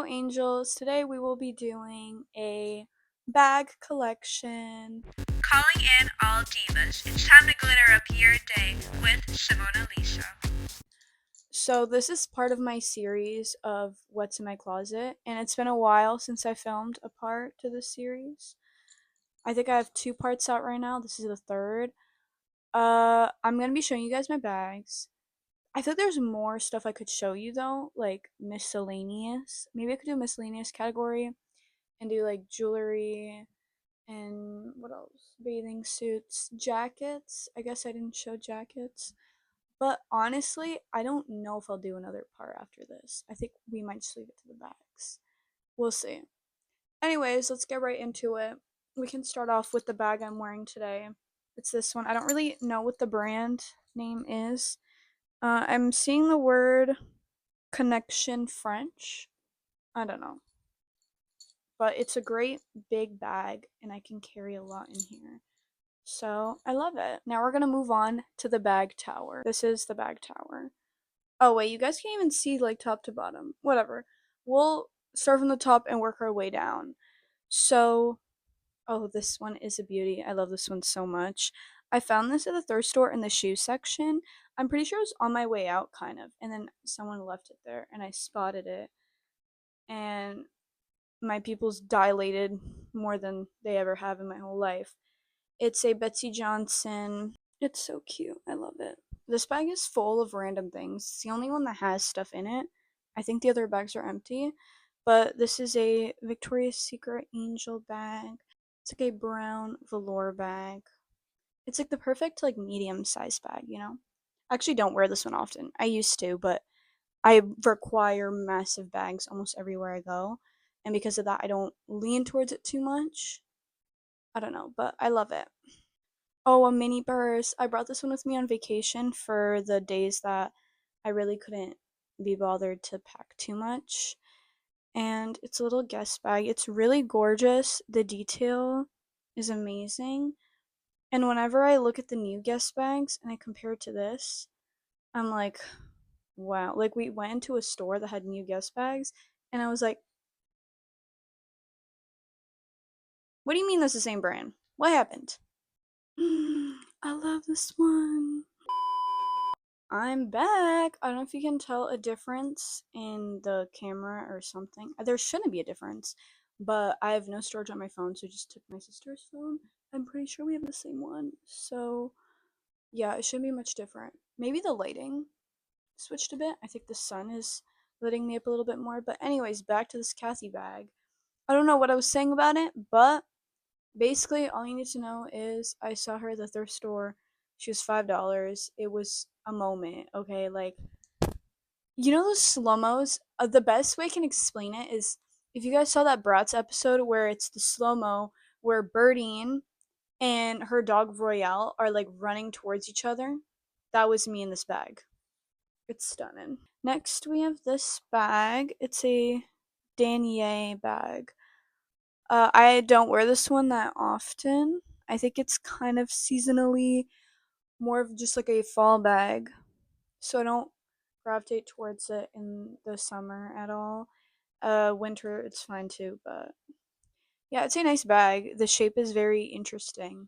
angels. Today we will be doing a bag collection. Calling in all divas. It's time to glitter up your day with Simona. So this is part of my series of what's in my closet, and it's been a while since I filmed a part to this series. I think I have 2 parts out right now. This is the third. I'm going to be showing you guys my bags. I think there's more stuff I could show you though, like miscellaneous. Maybe I could do a miscellaneous category and do like jewelry and what else? Bathing suits, jackets. I guess I didn't show jackets. But honestly, I don't know if I'll do another part after this. I think we might just leave it to the bags. We'll see. Anyways, let's get right into it. We can start off with the bag I'm wearing today. It's this one. I don't really know what the brand name is. I'm seeing the word Connection French. I don't know. But it's a great big bag and I can carry a lot in here. So I love it. Now we're gonna move on to the bag tower. This is the bag tower. Oh wait, you guys can't even see like top to bottom. Whatever. We'll start from the top and work our way down. So, oh, this one is a beauty. I love this one so much. I found this at the thrift store in the shoe section. I'm pretty sure it was on my way out, kind of, and then someone left it there, and I spotted it, and my pupils dilated more than they ever have in my whole life. It's a Betsey Johnson. It's so cute. I love it. This bag is full of random things. It's the only one that has stuff in it. I think the other bags are empty. But this is a Victoria's Secret Angel bag. It's like a brown velour bag. It's like the perfect like medium size bag, you know? I actually don't wear this one often. I used to, but I require massive bags almost everywhere I go. And because of that, I don't lean towards it too much. I don't know, but I love it. Oh, a mini purse. I brought this one with me on vacation for the days that I really couldn't be bothered to pack too much. And it's a little guest bag. It's really gorgeous. The detail is amazing. And whenever I look at the new guest bags and I compare it to this, I'm like, wow. Like, we went into a store that had new guest bags, and I was like, what do you mean that's the same brand? What happened? I love this one. I'm back. I don't know if you can tell a difference in the camera or something. There shouldn't be a difference, but I have no storage on my phone, so I just took my sister's phone. I'm pretty sure we have the same one. So, yeah, it shouldn't be much different. Maybe the lighting switched a bit. I think the sun is lighting me up a little bit more. But, anyways, back to this Kathy bag. I don't know what I was saying about it, but basically, all you need to know is I saw her at the thrift store. She was $5. It was a moment, okay? Like, you know those slow-mos? The best way I can explain it is if you guys saw that Bratz episode where it's the slow-mo where Birdine and her dog Royale are like running towards each other. That was me in this bag. It's stunning. Next, we have this bag. It's a Danier bag. I don't wear this one that often. I think it's kind of seasonally more of just like a fall bag. So I don't gravitate towards it in the summer at all. Winter it's fine too, but yeah, it's a nice bag. The shape is very interesting.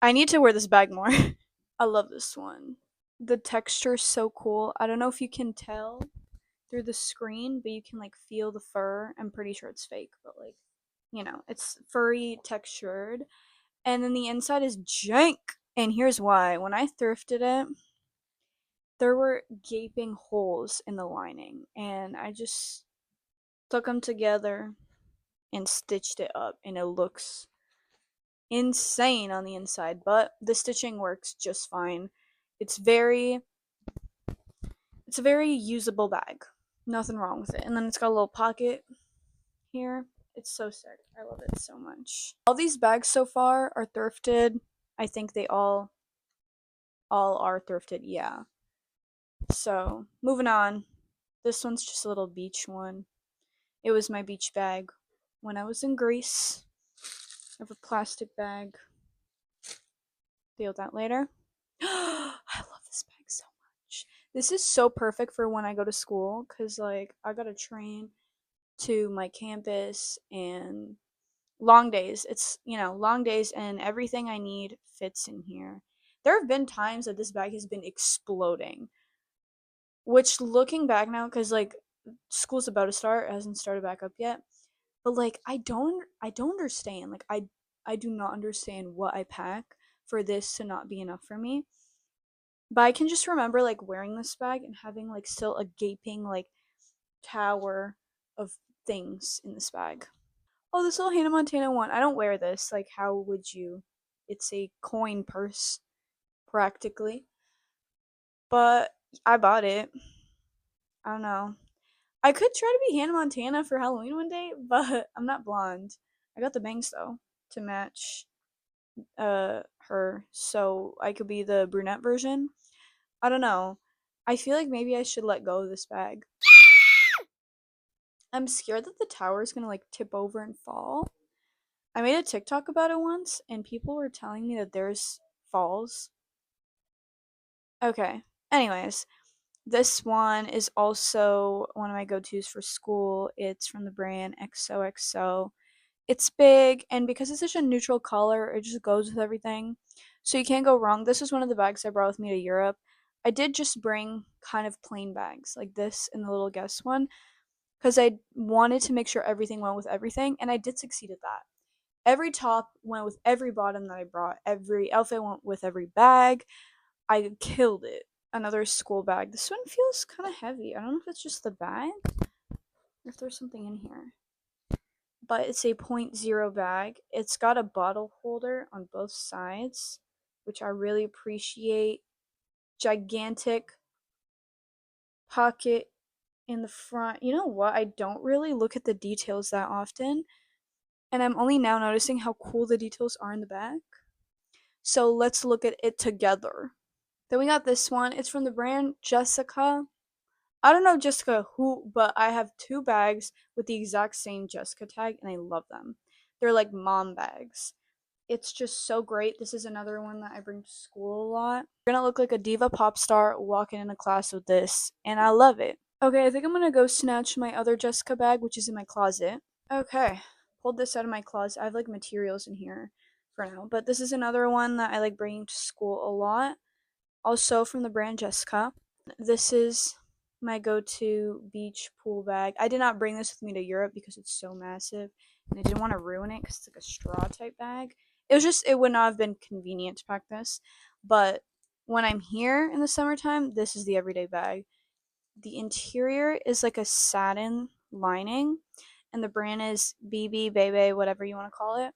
I need to wear this bag more. I love this one. The texture is so cool. I don't know if you can tell through the screen, but you can like feel the fur. I'm pretty sure it's fake, but like, it's furry textured. And then the inside is jank. And here's why. When I thrifted it, there were gaping holes in the lining, and I just stuck them together and stitched it up, and it looks insane on the inside, but the stitching works just fine. It's very it's a very usable bag. Nothing wrong with it. And then it's got a little pocket here. It's so sick. I love it so much. All these bags so far are thrifted. I think they all are thrifted, yeah. So, moving on. This one's just a little beach one. It was my beach bag when I was in Greece. I have a plastic bag. Deal with that later. I love this bag so much. This is so perfect for when I go to school because, like, I gotta train to my campus and long days. It's, long days and everything I need fits in here. There have been times that this bag has been exploding, which looking back now, because like school's about to start, it hasn't started back up yet. But like I don't understand. Like I do not understand what I pack for this to not be enough for me. But I can just remember like wearing this bag and having like still a gaping like tower of things in this bag. Oh, this little Hannah Montana one. I don't wear this. Like, how would you? It's a coin purse, practically. But I bought it. I don't know. I could try to be Hannah Montana for Halloween one day, but I'm not blonde. I got the bangs though to match her, so I could be the brunette version. I don't know. I feel like maybe I should let go of this bag. I'm scared that the tower is gonna like tip over and fall. I made a TikTok about it once, and people were telling me that there's falls. Okay. Anyways, this one is also one of my go tos for school. It's from the brand XOXO. It's big, and because it's such a neutral color, it just goes with everything. So you can't go wrong. This was one of the bags I brought with me to Europe. I did just bring kind of plain bags like this and the little guest one because I wanted to make sure everything went with everything, and I did succeed at that. Every top went with every bottom that I brought. Every outfit went with every bag. I killed it. Another school bag. This one feels kind of heavy. I don't know if it's just the bag or if there's something in here. But it's a point zero bag. It's got a bottle holder on both sides, which I really appreciate. Gigantic pocket in the front. You know what? I don't really look at the details that often, and I'm only now noticing how cool the details are in the back. So let's look at it together. Then we got this one. It's from the brand Jessica. I don't know Jessica who, but I have two bags with the exact same Jessica tag, and I love them. They're like mom bags. It's just so great. This is another one that I bring to school a lot. You're gonna look like a diva pop star walking into class with this, and I love it. Okay, I think I'm gonna go snatch my other Jessica bag, which is in my closet. Okay, pulled this out of my closet. I have like materials in here for now, but this is another one that I like bringing to school a lot. Also from the brand Jessica. This is my go-to beach pool bag. I did not bring this with me to Europe because it's so massive, and I didn't want to ruin it because it's like a straw type bag. It would not have been convenient to pack this, but when I'm here in the summertime, this is the everyday bag. The interior is like a satin lining, and the brand is BB, Bebe, whatever you want to call it.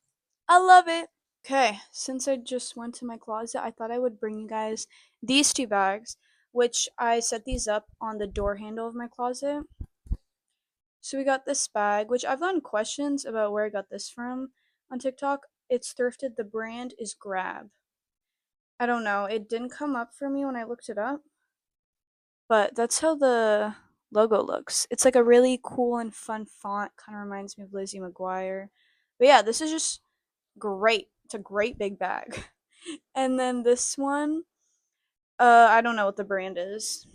I love it. Okay, since I just went to my closet, I thought I would bring you guys these two bags, which I set these up on the door handle of my closet. So we got this bag, which I've gotten questions about where I got this from on TikTok. It's thrifted. The brand is Grab. I don't know. It didn't come up for me when I looked it up, but that's how the logo looks. It's like a really cool and fun font. Kind of reminds me of Lizzie McGuire. But yeah, this is just great. It's a great big bag. And then this one, I don't know what the brand is.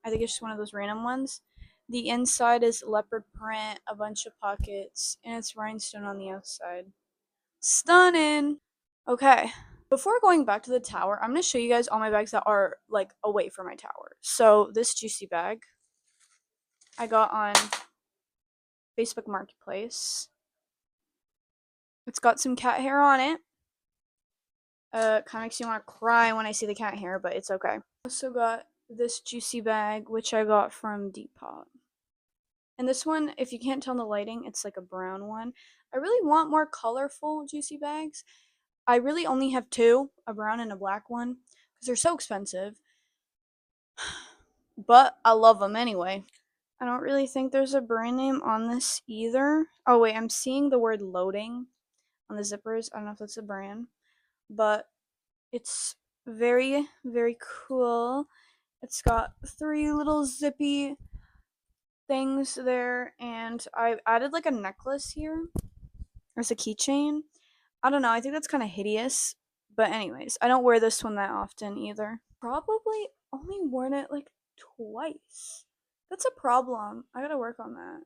I think it's just one of those random ones. The inside is leopard print, a bunch of pockets, and it's rhinestone on the outside. Stunning! Okay. Before going back to the tower, I'm going to show you guys all my bags that are like away from my tower. So, this juicy bag I got on Facebook Marketplace. It's got some cat hair on it. Kind of makes me want to cry when I see the cat hair, but it's okay. Also got this juicy bag, which I got from Depop. And this one, if you can't tell in the lighting, it's like a brown one. I really want more colorful juicy bags. I really only have two, a brown and a black one, because they're so expensive. But I love them anyway. I don't really think there's a brand name on this either. Oh wait, I'm seeing the word loading on the zippers. I don't know if that's a brand, but it's very, very cool. It's got three little zippy things there, and I added like a necklace here. There's a keychain. I don't know, I think that's kind of hideous. But, anyways, I don't wear this one that often either. Probably only worn it like twice. That's a problem. I gotta work on that.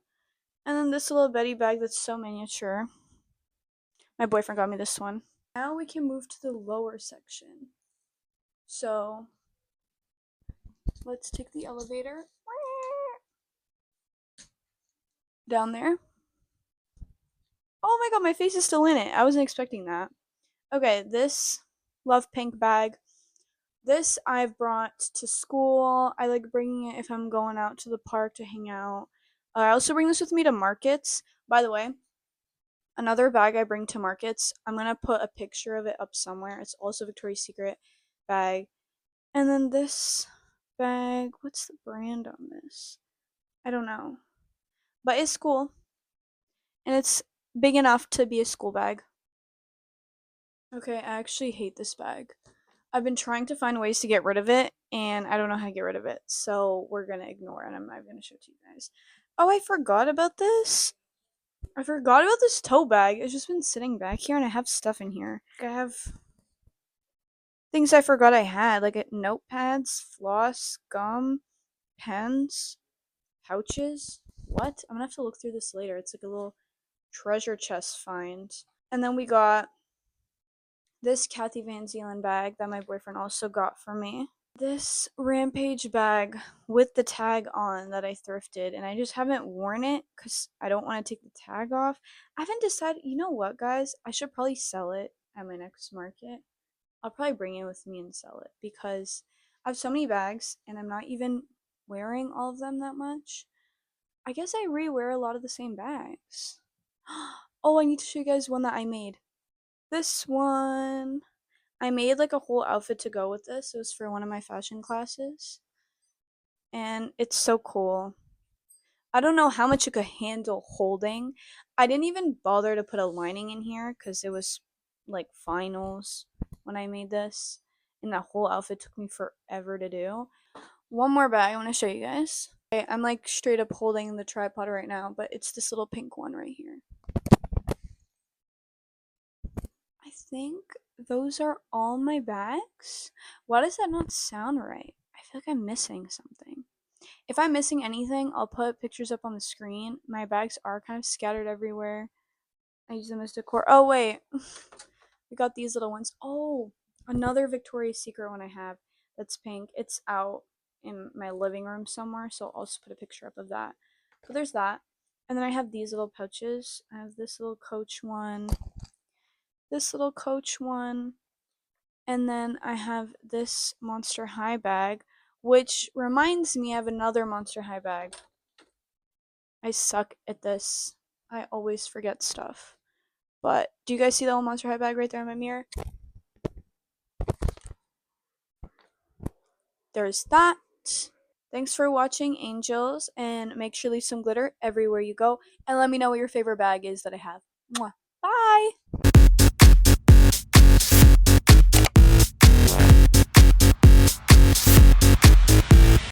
And then this little Betty bag that's so miniature. My boyfriend got me this one. Now we can move to the lower section. So let's take the elevator down there. Oh my god, my face is still in it. I wasn't expecting that. Okay, this love pink bag. This I've brought to school. I like bringing it if I'm going out to the park to hang out. I also bring this with me to markets. By the way, another bag I bring to markets, I'm gonna put a picture of it up somewhere. It's also Victoria's Secret bag. And then this bag, what's the brand on this? I don't know. But it's cool. And it's big enough to be a school bag. Okay, I actually hate this bag. I've been trying to find ways to get rid of it, and I don't know how to get rid of it. So we're gonna ignore it. I'm not gonna show it to you guys. Oh, I forgot about this. I forgot about this tote bag. It's just been sitting back here, and I have stuff in here. I have things I forgot I had, like notepads, floss, gum, pens, pouches. What? I'm gonna have to look through this later. It's like a little treasure chest find. And then we got this Kathy Van Zealand bag that my boyfriend also got for me. This Rampage bag with the tag on that I thrifted, and I just haven't worn it because I don't want to take the tag off. I haven't decided, you know what, guys? I should probably sell it at my next market. I'll probably bring it with me and sell it because I have so many bags and I'm not even wearing all of them that much. I guess I re-wear a lot of the same bags. Oh, I need to show you guys one that I made. This one. I made like a whole outfit to go with this. It was for one of my fashion classes. And it's so cool. I don't know how much it could handle holding. I didn't even bother to put a lining in here because it was like finals when I made this. And that whole outfit took me forever to do. One more bag I want to show you guys. Okay, I'm like straight up holding the tripod right now, but it's this little pink one right here. I think those are all my bags. Why does that not sound right? I feel like I'm missing something. If I'm missing anything, I'll put pictures up on the screen. My bags are kind of scattered everywhere. I use them as decor. Oh, wait. We got these little ones. Oh, another Victoria's Secret one I have that's pink. It's out in my living room somewhere, so I'll also put a picture up of that. So there's that. And then I have these little pouches. I have this little Coach one, this little Coach one, and then I have this Monster High bag, which reminds me I have another Monster High bag. I suck at this. I always forget stuff. But do you guys see the little Monster High bag right there in my mirror? There's that. Thanks for watching, angels, and make sure to leave some glitter everywhere you go. And let me know what your favorite bag is that I have. Mwah. Bye!